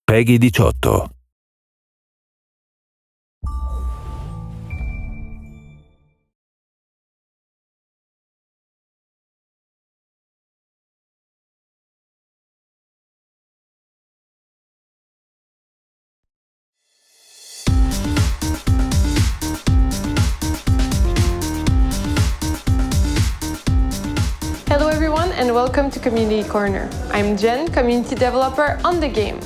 PEGI 18. Hello everyone and welcome to Community Corner. I'm Jen, community developer on the game.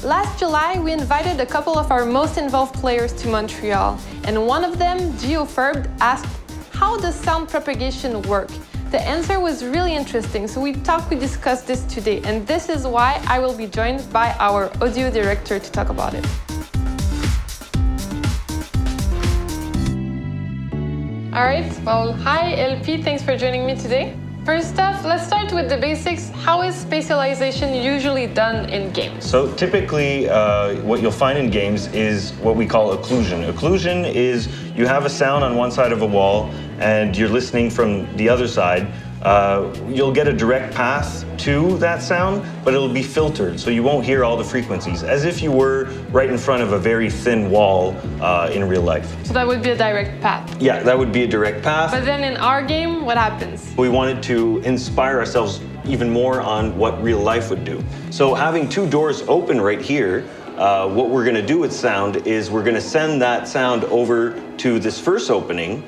Last July, we invited a couple of our most involved players to Montreal, and one of them, GeoFurb, asked, how does sound propagation work? The answer was really interesting, so we discussed this today, and this is why I will be joined by our audio director to talk about it. All right, well, hi LP, thanks for joining me today. First off, let's start with the basics. How is spatialization usually done in games? So typically, what you'll find in games is what we call occlusion. Occlusion is you have a sound on one side of a wall and you're listening from the other side. You'll get a direct path to that sound, but it'll be filtered, so you won't hear all the frequencies, as if you were right in front of a very thin wall in real life. So that would be a direct path? Yeah, that would be a direct path. But then in our game, what happens? We wanted to inspire ourselves even more on what real life would do. So having two doors open right here, what we're going to do with sound is we're going to send that sound over to this first opening,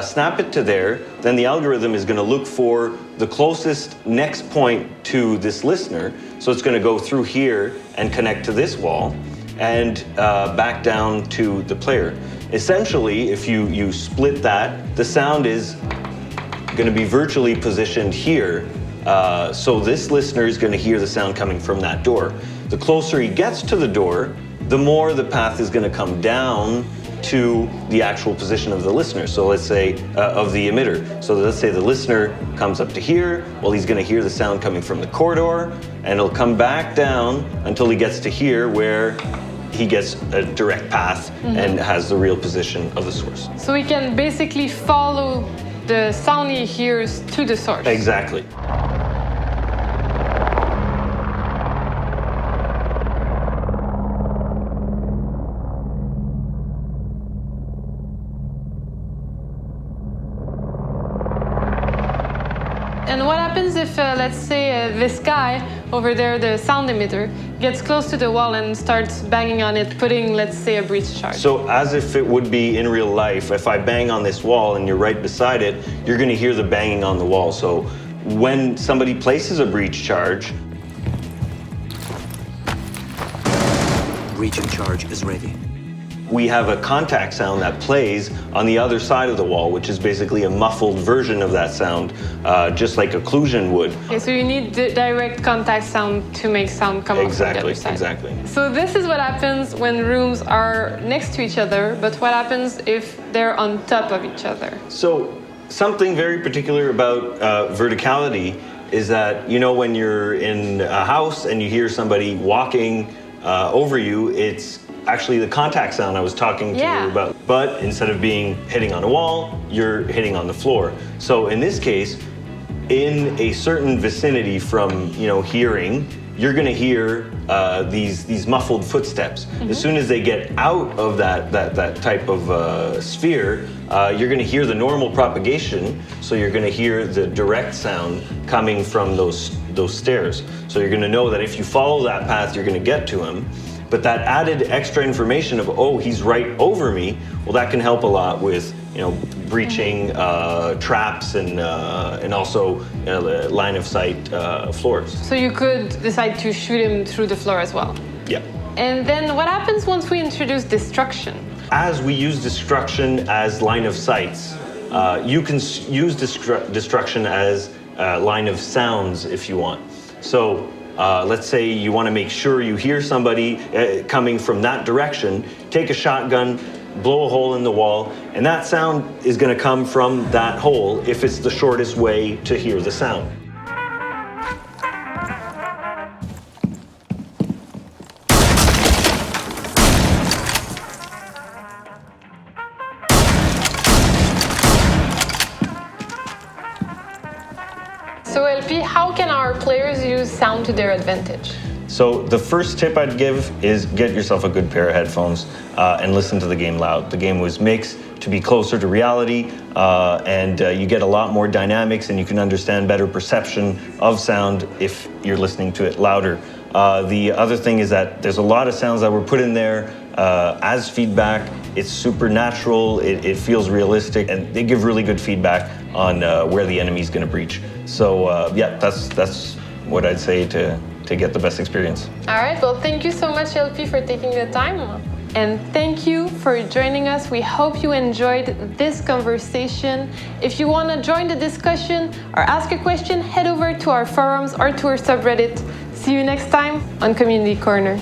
snap it to there, then the algorithm is going to look for the closest next point to this listener. So it's going to go through here and connect to this wall and back down to the player. Essentially, if you split that, the sound is going to be virtually positioned here. So this listener is going to hear the sound coming from that door. The closer he gets to the door, the more the path is going to come down to the actual position of the listener. So let's say of the emitter. So let's say the listener comes up to here. Well, he's going to hear the sound coming from the corridor, and it'll come back down until he gets to here, where he gets a direct path and has the real position of the source. So we can basically follow the sound he hears to the source. Exactly. And what happens if, let's say, this guy over there, the sound emitter, gets close to the wall and starts banging on it, putting, let's say, a breach charge? So as if it would be in real life, if I bang on this wall and you're right beside it, you're going to hear the banging on the wall. So when somebody places a breach charge, breaching charge is ready. We have a contact sound that plays on the other side of the wall, which is basically a muffled version of that sound, just like occlusion would. Okay, so you need the direct contact sound to make sound come off from the other side. Exactly. So this is what happens when rooms are next to each other, but what happens if they're on top of each other? So something very particular about verticality is that, you know, when you're in a house and you hear somebody walking over you, it's actually the contact sound I was talking to you about. But instead of hitting on a wall, you're hitting on the floor. So in this case, in a certain vicinity from, hearing, you're going to hear these muffled footsteps. As soon as they get out of that type of sphere, you're going to hear the normal propagation. So you're going to hear the direct sound coming from those stairs. So you're going to know that if you follow that path, you're going to get to him. But that added extra information of, oh, he's right over me, well, that can help a lot with, breaching traps and also line of sight floors. So you could decide to shoot him through the floor as well. Yeah. And then what happens once we introduce destruction? As we use destruction as line of sights, you can use destruction as line of sounds if you want. So let's say you want to make sure you hear somebody coming from that direction, take a shotgun, blow a hole in the wall, and that sound is going to come from that hole if it's the shortest way to hear the sound. So LP, how can our players use sound to their advantage? So the first tip I'd give is get yourself a good pair of headphones and listen to the game loud. The game was mixed to be closer to reality, and you get a lot more dynamics, and you can understand better perception of sound if you're listening to it louder. The other thing is that there's a lot of sounds that were put in there as feedback. It's supernatural, it feels realistic, and they give really good feedback on where the enemy's gonna breach. So yeah, that's what I'd say to get the best experience. All right, well, thank you so much, LP, for taking the time. And thank you for joining us. We hope you enjoyed this conversation. If you want to join the discussion or ask a question, head over to our forums or to our subreddit. See you next time on Community Corner.